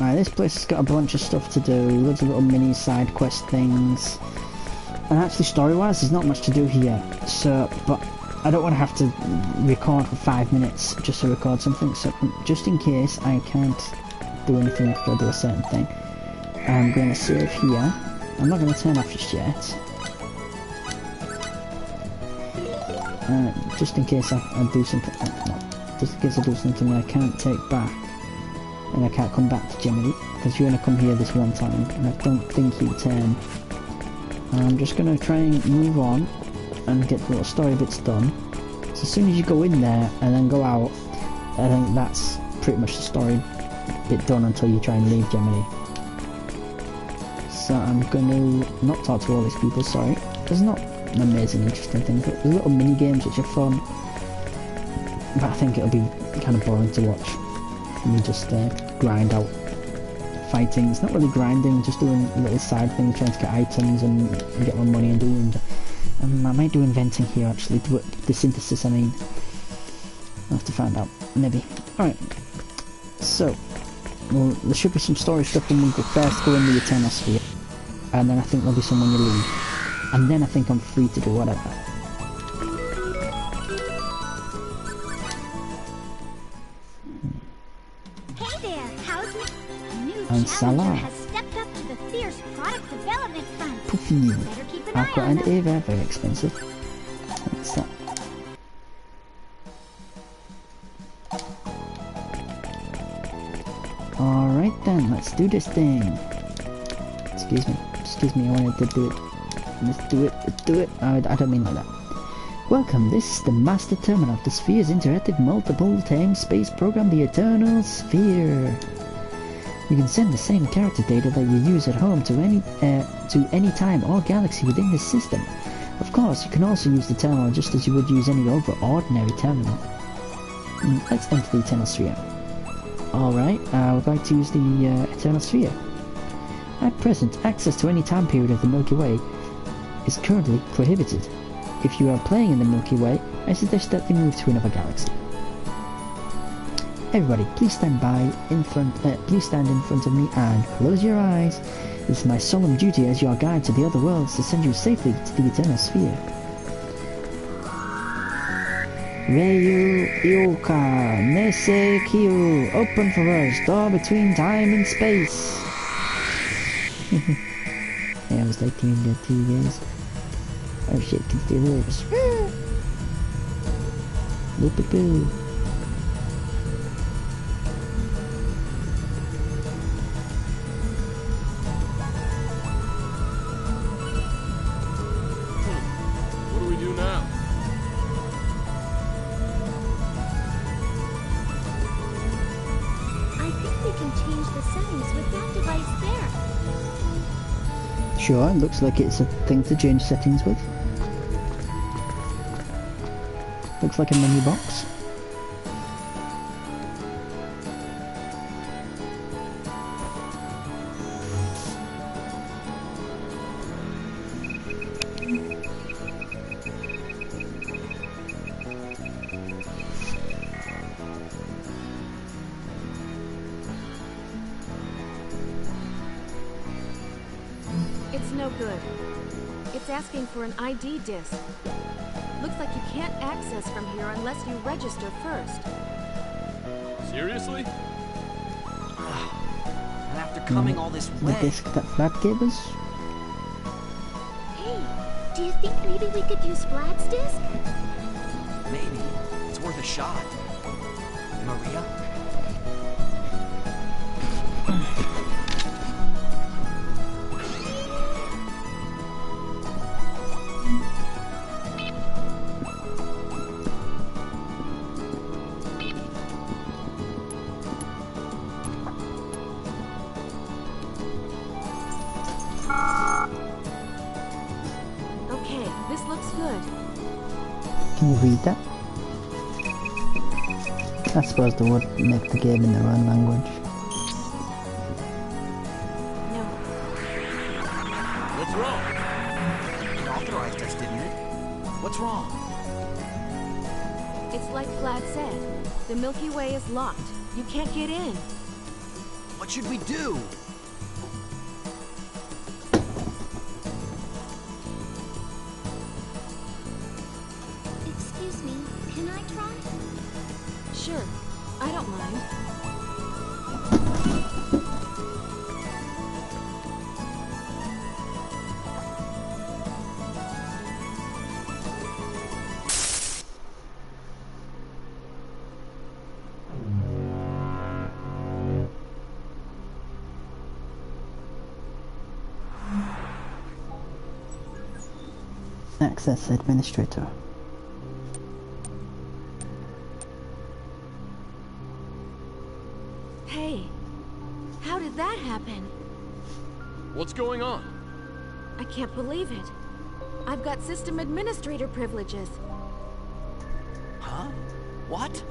S1: Alright, this place has got a bunch of stuff to do, loads of little mini side quest things. And actually story-wise, there's not much to do here. So, but I don't want to have to record for 5 minutes just to record something. So, just in case I can't do anything after I do a certain thing, I'm going to save here. I'm not going to turn off just yet. Just in case I do something, just in case I do something that I can't take back, and I can't come back to Gemini, because you're going to come here this one time, and I don't think you turn. I'm just going to try and move on, and get the little story bits done. So as soon as you go in there, and then go out, I think that's pretty much the story bit done until you try and leave Gemini. So I'm going to not talk to all these people, sorry. There's not an amazing interesting thing, but there's little mini games which are fun. But I think it'll be kind of boring to watch. And you just grind out fighting. It's not really grinding, just doing little side things, trying to get items and get more money and doing. I might do inventing here actually, the synthesis I mean. I'll have to find out, maybe. Alright, so, well, there should be some story stuff when we first go in the Eternal Sphere. And then I think there'll be some when you leave. And then I think I'm free to do whatever.
S4: Hey there, how's it? A new
S1: And
S4: challenger
S1: Salah.
S4: has stepped up to the fierce product development front.
S1: Poofy.
S4: Better keep an eye
S1: Aqua
S4: on
S1: and
S4: them.
S1: Ava, very expensive. What's that? Alright then, let's do this thing. Excuse me, I wanted to do it. Let's do it. I don't mean like that. Welcome, this is the Master Terminal of the Sphere's interactive multiple-time space program, the Eternal Sphere. You can send the same character data that you use at home to any time or galaxy within this system. Of course, you can also use the terminal just as you would use any other ordinary terminal. Let's enter the Eternal Sphere. Alright, we're going to use the Eternal Sphere. At present, access to any time period of the Milky Way is currently prohibited. If you are playing in the Milky Way, I suggest that you move to another galaxy. Everybody, please stand in front of me and close your eyes. It is my solemn duty as your guide to the other worlds to send you safely to the Eternal Sphere. Reyu Ioka Nese Kyu, open for us, door between time and space. Yeah, I was like doing that to you guys. Oh shit, can do this. Whoop-a-boo.
S5: What do we do now?
S4: I think we can change the settings with that device there.
S1: Sure, it looks like it's a thing to change settings with. Looks like a menu box.
S3: It's no good. It's asking for an ID disc. Looks like you can't access from here unless you register first.
S5: Seriously?
S2: And after coming all this
S1: The
S2: way,
S1: disc that Vlad gave us?
S4: Do you think maybe we could use Vlad's disc?
S2: Maybe. It's worth a shot. Maria?
S3: Okay, this looks good.
S1: Can you read that? I suppose they would make the game in their own language.
S3: No.
S2: What's wrong? It authorized us, didn't it? What's wrong?
S3: It's like Vlad said. The Milky Way is locked. You can't get in.
S2: What should we do?
S4: Excuse me, can I try?
S3: Sure, I don't mind.
S1: Access administrator.
S3: Hey, how did that happen?
S5: What's going on?
S3: I can't believe it. I've got system administrator privileges.
S2: Huh? What?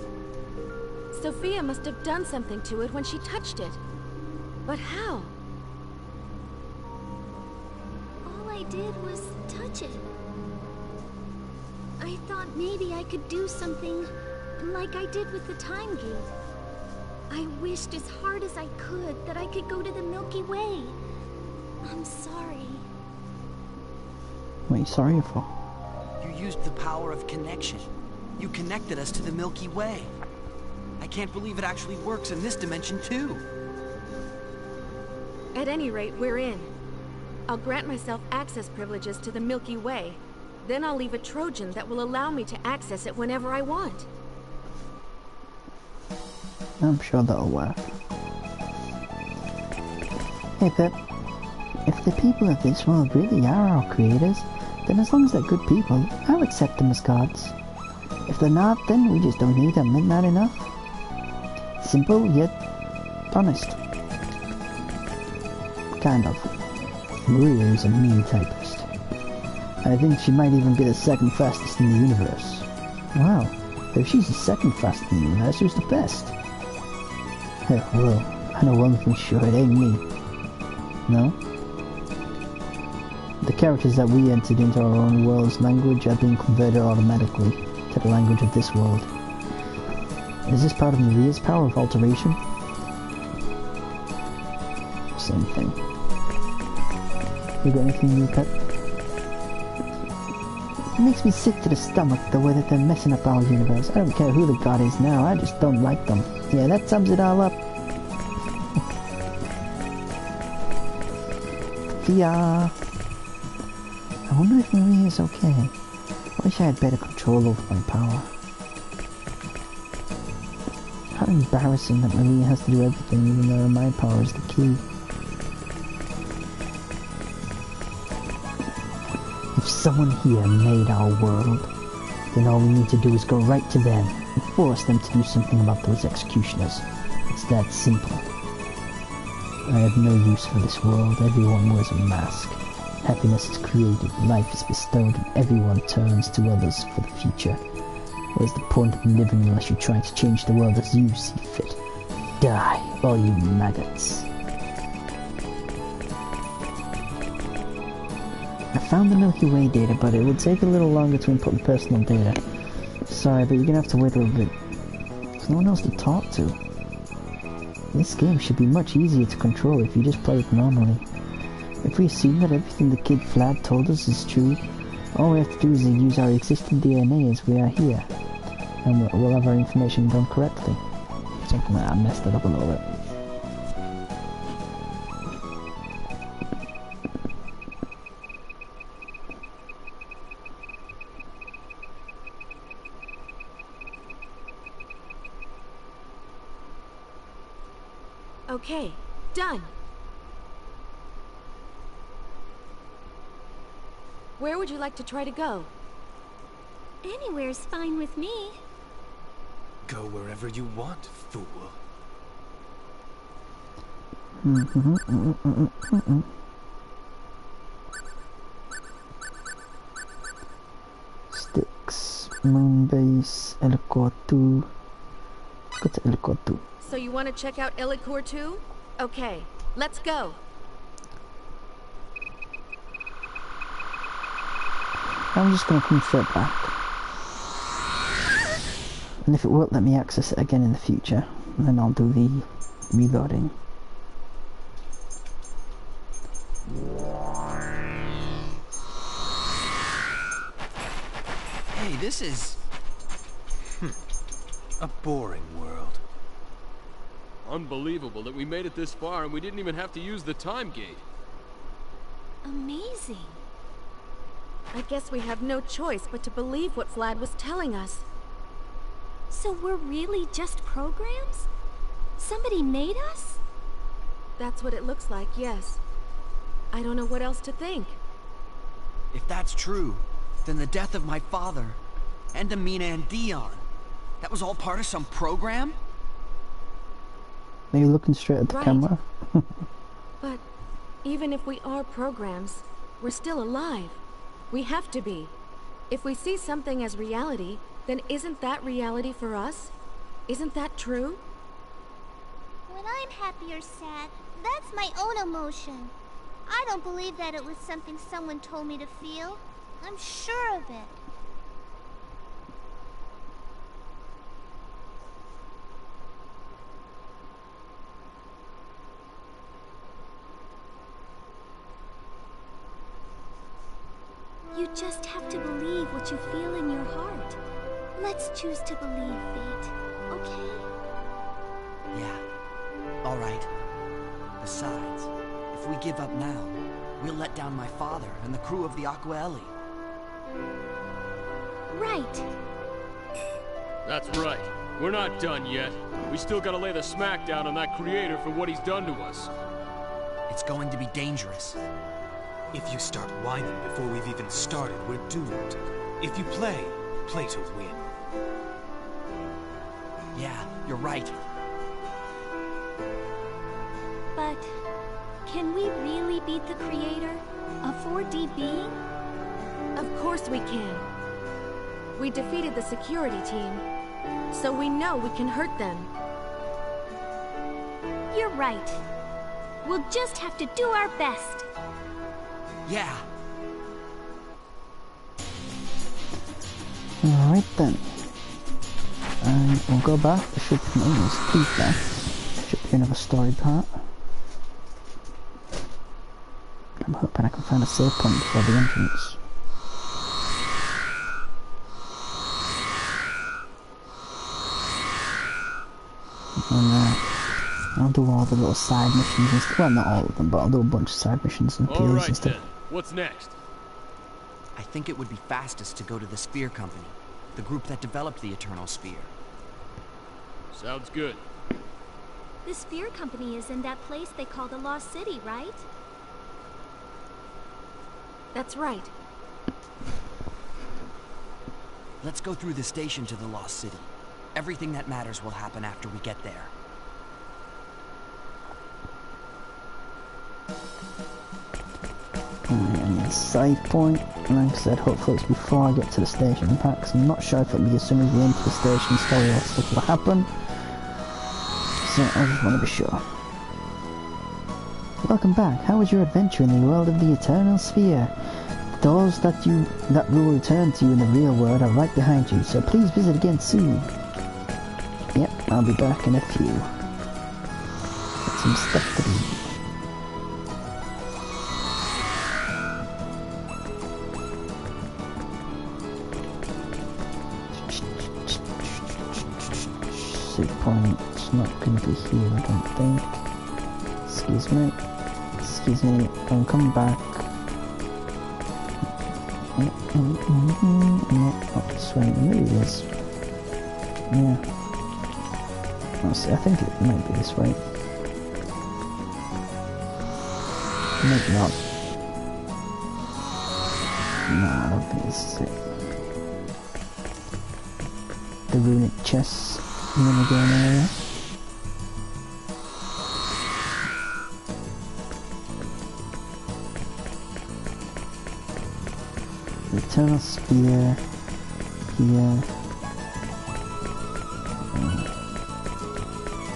S3: Sophia must have done something to it when she touched it. But how?
S4: All I did was touch it. I thought maybe I could do something like I did with the time gate. I wished as hard as I could that I could go to the Milky Way. I'm sorry.
S1: What are you sorry for?
S2: You used the power of connection. You connected us to the Milky Way. I can't believe it actually works in this dimension, too.
S3: At any rate, we're in. I'll grant myself access privileges to the Milky Way. Then I'll leave a Trojan that will allow me to access it whenever I want.
S1: I'm sure that'll work. Hey Pip, if the people of this world really are our creators, then as long as they're good people, I'll accept them as gods. If they're not, then we just don't need them, isn't that enough? Simple, yet honest. Kind of. Maria is a mean typist. I think she might even be the second fastest in the universe. Wow, if she's the second fastest in the universe, who's the best? Well, I know one thing sure, it ain't me. No? The characters that we entered into our own world's language are being converted automatically to the language of this world. Is this part of Maria's power of alteration? Same thing. You got anything new, Pep? It makes me sick to the stomach the way that they're messing up our universe. I don't care who the god is now, I just don't like them. Yeah, that sums it all up. VR. I wonder if Maria's okay. I wish I had better control over my power. How embarrassing that Maria has to do everything even though my power is the key. If someone here made our world, then all we need to do is go right to them and force them to do something about those executioners. It's that simple. I have no use for this world. Everyone wears a mask. Happiness is created, life is bestowed, and everyone turns to others for the future. Where's the point of living unless you try to change the world as you see fit? Die, all you maggots. I found the Milky Way data, but it would take a little longer to input the personal data. Sorry, but you're gonna have to wait a little bit. There's no one else to talk to. This game should be much easier to control if you just play it normally. If we assume that everything the kid Vlad told us is true, all we have to do is use our existing DNA as we are here. And we'll have our information done correctly. Something like that, I messed it up a little bit.
S3: Okay, done. Where would you like to try to go?
S4: Anywhere's fine with me.
S6: Go wherever you want, fool.
S1: Sticks, Moonbase, Elicore 2. Go to Elicore 2.
S3: So you want to check out Elicore too? Okay, let's go.
S1: I'm just going to come straight back. And if it won't let me access it again in the future, then I'll do the reloading.
S2: Hey, this is...
S6: A boring world.
S5: Unbelievable that we made it this far and we didn't even have to use the time gate.
S4: Amazing.
S3: I guess we have no choice but to believe what Vlad was telling us.
S4: So we're really just programs? Somebody made us?
S3: That's what it looks like, yes. I don't know what else to think.
S2: If that's true, then the death of my father, and Amina and Dion, that was all part of some program?
S1: Are you looking straight at the
S3: Right.
S1: camera?
S3: But even if we are programs, we're still alive. We have to be. If we see something as reality, then isn't that reality for us? Isn't that true?
S4: When I'm happy or sad, that's my own emotion. I don't believe that it was something someone told me to feel. I'm sure of it. You just have to believe what you feel in your heart. Let's choose to believe, Fate, okay?
S2: Yeah. All right. Besides, if we give up now, we'll let down my father and the crew of the Aquaeli.
S4: Right.
S5: That's right. We're not done yet. We still gotta lay the smackdown on that creator for what he's done to us.
S2: It's going to be dangerous.
S6: If you start whining before we've even started, we're doomed. If you play, play to win.
S2: Yeah, you're right.
S4: But can we really beat the creator? A 4D being?
S3: Of course we can. We defeated the security team, so we know we can hurt them.
S4: You're right. We'll just have to do our best.
S2: Yeah.
S1: Alright then. And we'll go back. There should be no speed there. Should be another story part. I'm hoping I can find a save point before the entrance. And I'll do all the little side missions and stuff. Well, not all of them, but I'll do a bunch of side missions and POs
S5: Alright
S1: and stuff.
S5: then. What's next?
S2: I think it would be fastest to go to the Sphere Company, the group that developed the Eternal Sphere.
S5: Sounds good.
S4: The Sphere Company is in that place they call the Lost City, right?
S3: That's right.
S2: Let's go through the station to the Lost City. Everything that matters will happen after we get there.
S1: Alright, I need a save point. Like I said, hopefully it's before I get to the station pack, 'cause I'm not sure if it'll be as soon as we enter the station, story or stuff will happen. So I just want to be sure. Welcome back. How was your adventure in the world of the Eternal Sphere? Doors that will return to you in the real world are right behind you, so please visit again soon. Yep, I'll be back in a few. Got some stuff to do. Save point's not going to be here, I don't think. Excuse me. Excuse me, I'm coming back. Not this way, maybe it is. Yeah. Let's see, I think it might be this way. Maybe not. No, I don't think this is it. The runic chess minigame area. The Eternal Spear here.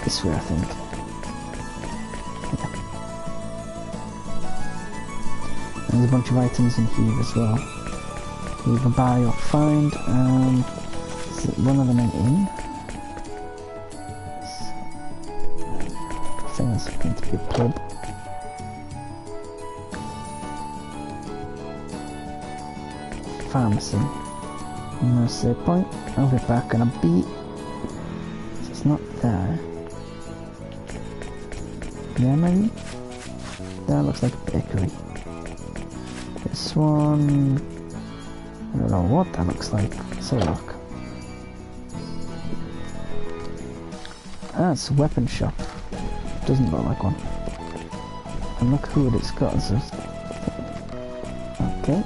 S1: This way, I think. There's a bunch of items in here as well. You can buy or find. Is it one of them an inn? I think that's going to be a pub. Pharmacy. No save point. I'll be back on a beat. So it's not there. Yeah, maybe? That looks like a bakery. This one, I don't know what that looks like. Let's have a look. Ah, it's a weapon shop. Doesn't look like one. And look who it's got. Okay.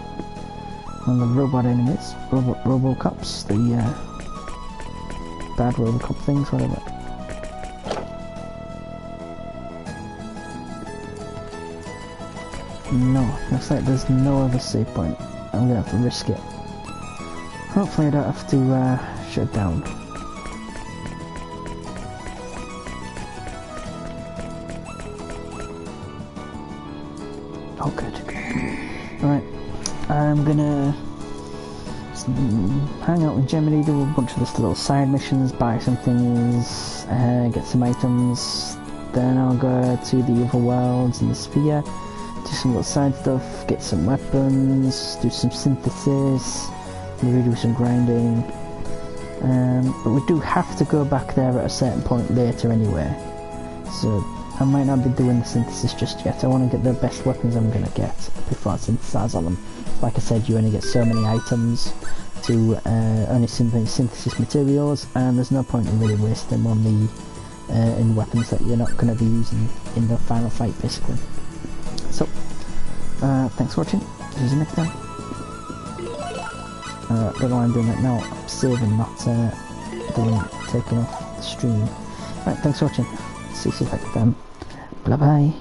S1: One of the robot enemies. Robocops. The bad Robocop things, whatever. No, looks like there's no other save point. I'm gonna have to risk it. Hopefully I don't have to shut down. Oh good. Alright, I'm gonna hang out with Gemini, do a bunch of this little side missions, buy some things, get some items, then I'll go to the other worlds in the sphere. Do some little side stuff, get some weapons, do some synthesis, maybe do some grinding. But we do have to go back there at a certain point later anyway. So I might not be doing the synthesis just yet. I want to get the best weapons I'm going to get before I synthesize on them. Like I said, you only get so many items to only synthesis materials, and there's no point in really wasting them on the in weapons that you're not going to be using in the final fight basically. So, thanks for watching. See you next time. Don't know why I'm doing that now. I'm saving, not taking off the stream. Right, thanks for watching. See you next time. Bye bye.